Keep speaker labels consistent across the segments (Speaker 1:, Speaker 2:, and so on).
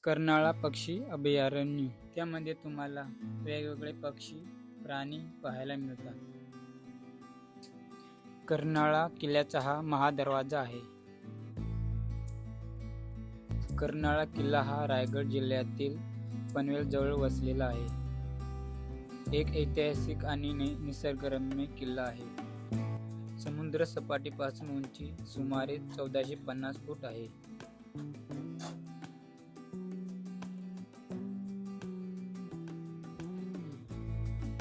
Speaker 1: कर्नाळा पक्षी अभयारण्य, त्यामध्ये तुम्हाला वेगवेगळे पक्षी, प्राणी पाहायला मिळतात. कर्नाळा किल्ल्याचा हा महादरवाजा आहे. कर्नाळा किल्ला हा रायगड जिल्ह्यातील पनवेल जवळ वसलेला आहे. एक ऐतिहासिक आणि निसर्गरम्य किल्ला आहे. समुद्र सपाटीपासून उंची सुमारे 1450 फूट आहे.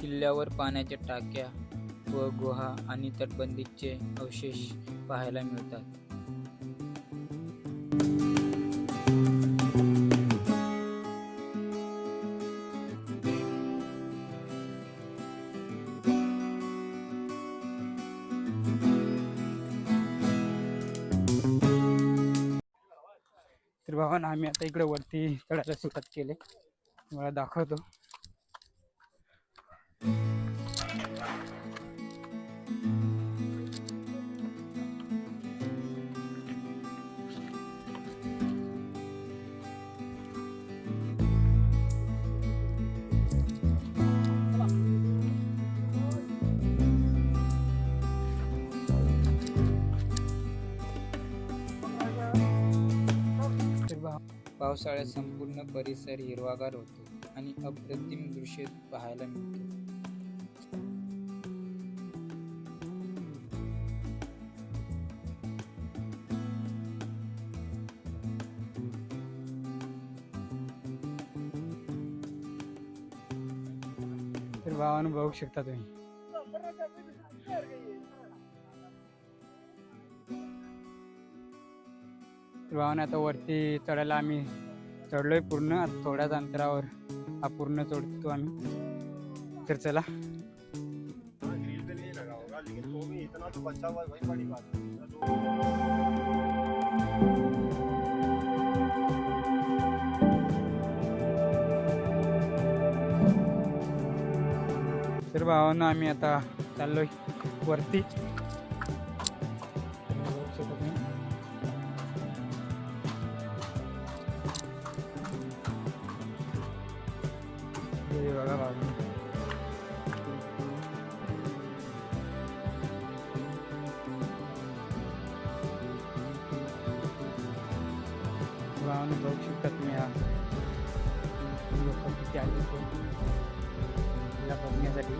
Speaker 1: किल्ल्यावर पाण्याच्या टाक्या व गुहा आणि तटबंदीचे अवशेष पाहायला मिळतात. तर भावांनो, आम्ही आता इकडे वरती चढायला सुरुवात केली. मला दाखवतो. पावसाळ्यात संपूर्ण परिसर हिरवागार होतो आणि अप्रतिम दृश्य पाहायला मिळते. तर भावानं बघू शकता तुम्ही. भावानं आता वरती चढायला आम्ही चढलोय पूर्ण. आता थोड्याच अंतरावर हा पूर्ण चढतो आम्ही. तर चला. तर भावानं आम्ही आता चाललोय वरती. बघा भावानं, भावानं बघू शकता तुम्ही. हा लोक किती आले तिला बघण्यासाठी.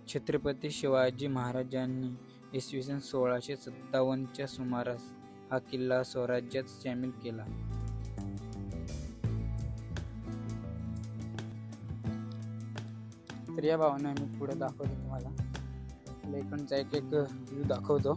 Speaker 1: छत्रपती शिवाजी महाराजांनी इसवी सन 1657च्या सुमारास हा किल्ला स्वराज्यात सामील केला. तर या भावानं आम्ही पुढे दाखवतो तुम्हाला. इकडचा एक व्ह्यू दाखवतो.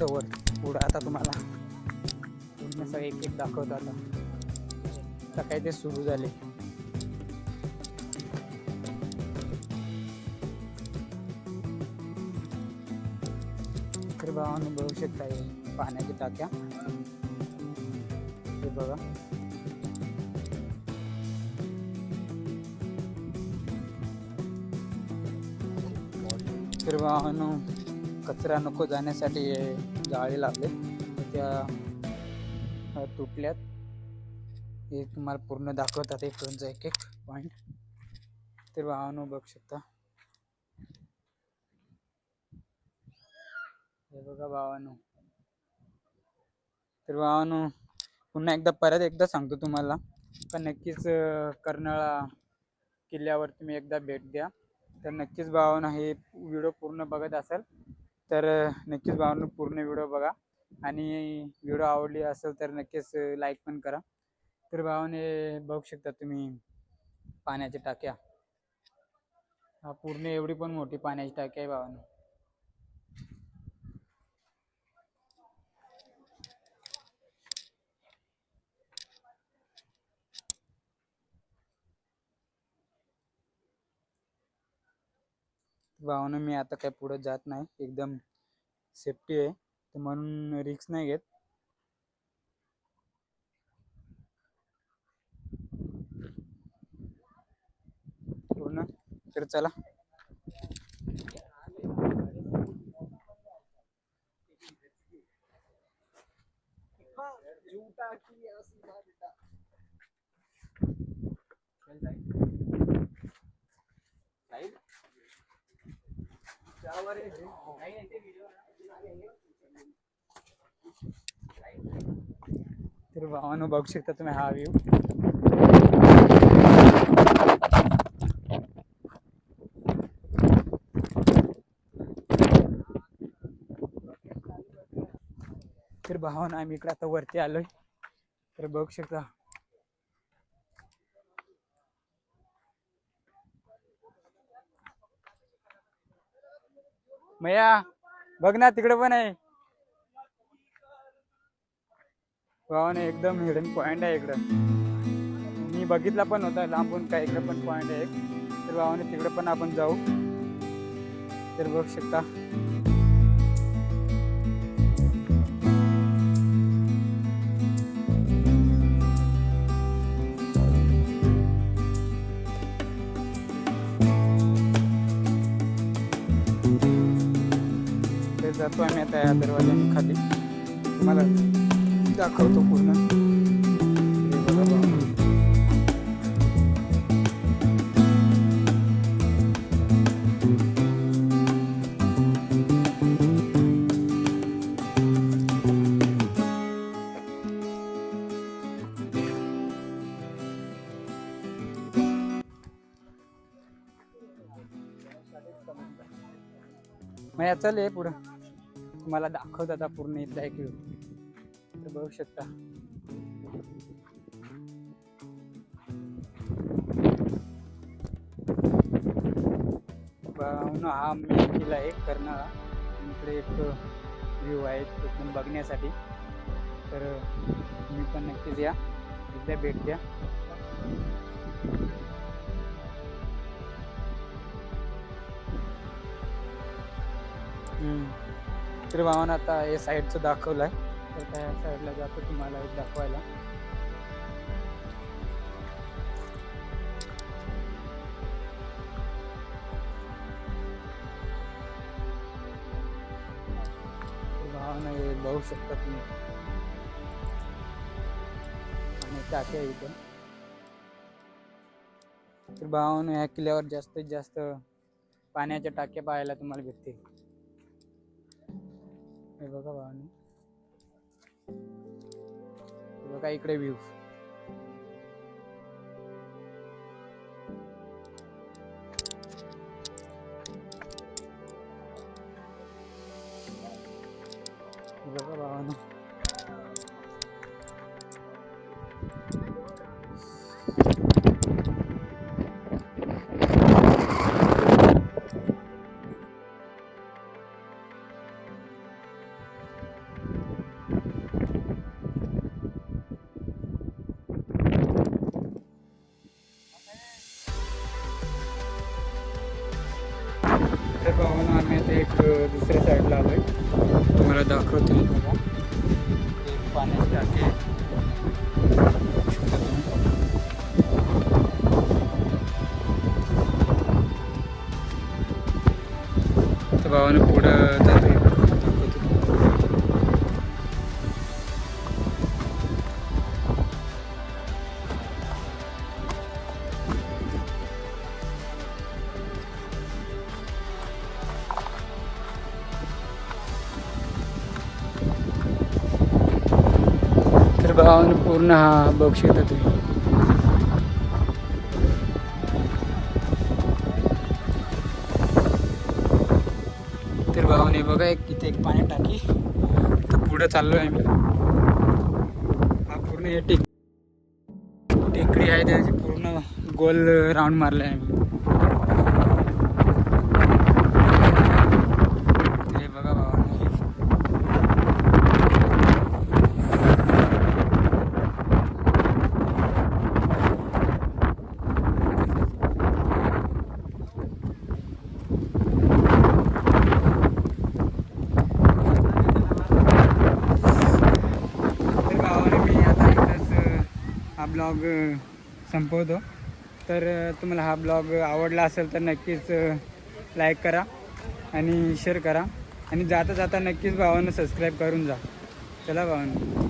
Speaker 1: वर पुढं आता तुम्हाला पूर्ण सगळं एक एक दाखवतो. आता काय ते सुरू झाले. तर भावांनो बघू शकता पाण्याची टाक्या. हे बघा. तर भावांनो, कचरा नको जाण्यासाठी जाळी लावले, त्या तुटल्यात. हे तुम्हाला पूर्ण दाखवतात इकडूनचा एक एक पॉइंट. तर भावांनो बघू शकता. हे बघा भावांनो. तर भावांनो, पुन्हा एकदा परत एकदा सांगतो तुम्हाला का नक्कीच कर्नाळा किल्ल्यावर तुम्ही एकदा भेट द्या. तर नक्कीच भावांनो, हे व्हिडिओ पूर्ण बघत असाल तर नक्कीच भावांनो पूर्ण व्हिडिओ बघा. आणि व्हिडिओ आवडली असेल तर नक्कीच लाईक पण करा. तर भावांनो बघू शकता तुम्ही पाण्याच्या टाक्या. हा पूर्ण एवढी पण मोठी पाण्याची टाकी आहे भावांनो. भावांनो, मी आता काय पुढे जात नाही. एकदम सेफ्टी आहे, तर म्हणून रिक्स नाही घेत. पूर्ण तर चला. तर भावानं बघू शकता तुम्ही हा व्ह्यू. तर भावानं आम्ही इकडे आता वरती आलोय, तर बघू शकता. मैया बघ ना, तिकडे पण आहे. भावाने एकदम हिडन पॉइंट आहे इकडं. मी बघितला पण होता लांबून, काय इकडे पण पॉइंट आहे एक. तर भावाने तिकडे पण आपण जाऊ. तर बघू शकता. जातो आम्ही आता या दरवाजाने खाली, तुम्हाला दाखवतो पूर्ण. मग चल ये पुढं, तुम्हाला दाखवत आता पूर्ण इथला एक व्ह्यू. तर बघू शकता. हा मेन किल्ला आहे कर्नाळा. इकडे एक व्ह्यू आहे एकदम बघण्यासाठी. तर तुम्ही पण नक्कीच या, इथल्या भेट द्या. तर भावानं आता हे साईडचं दाखवलंय, तर त्या साईडला जातो तुम्हाला एक दाखवायला. भावानं हे बघू शकता तुम्ही, आणि टाके आहे इथं. तर भावानं ह्या किल्ल्यावर जास्तीत जास्त पाण्याच्या टाक्या पाहायला तुम्हाला भेटतील. हे बघा भावानी, बघा इकडे व्ह्यू. बघा भावानी, आम्ही आता एक दुसऱ्या साईडला आलोय, तुम्हाला दाखवतो. बघा एक पाण्याची टाकी. तर भावानं पुढं जातोय. भावानं पूर्ण हा बघू शकता तुम्ही. तर भावाने बघा इथे एक पाणी टाकी. तर पुढे चाललोय आम्ही. हा पूर्ण हे टेकडी आहे, त्याची पूर्ण गोल राऊंड मारलाय आम्ही. ते बघा भावाने, हा ब्लॉग संपवतो. तर तुम्हाला हा ब्लॉग आवडला असेल तर नक्कीच लाईक करा आणि शेअर करा आणि जाता जाता नक्कीच भावांनो सबस्क्राईब करून जा. चला भावांनो.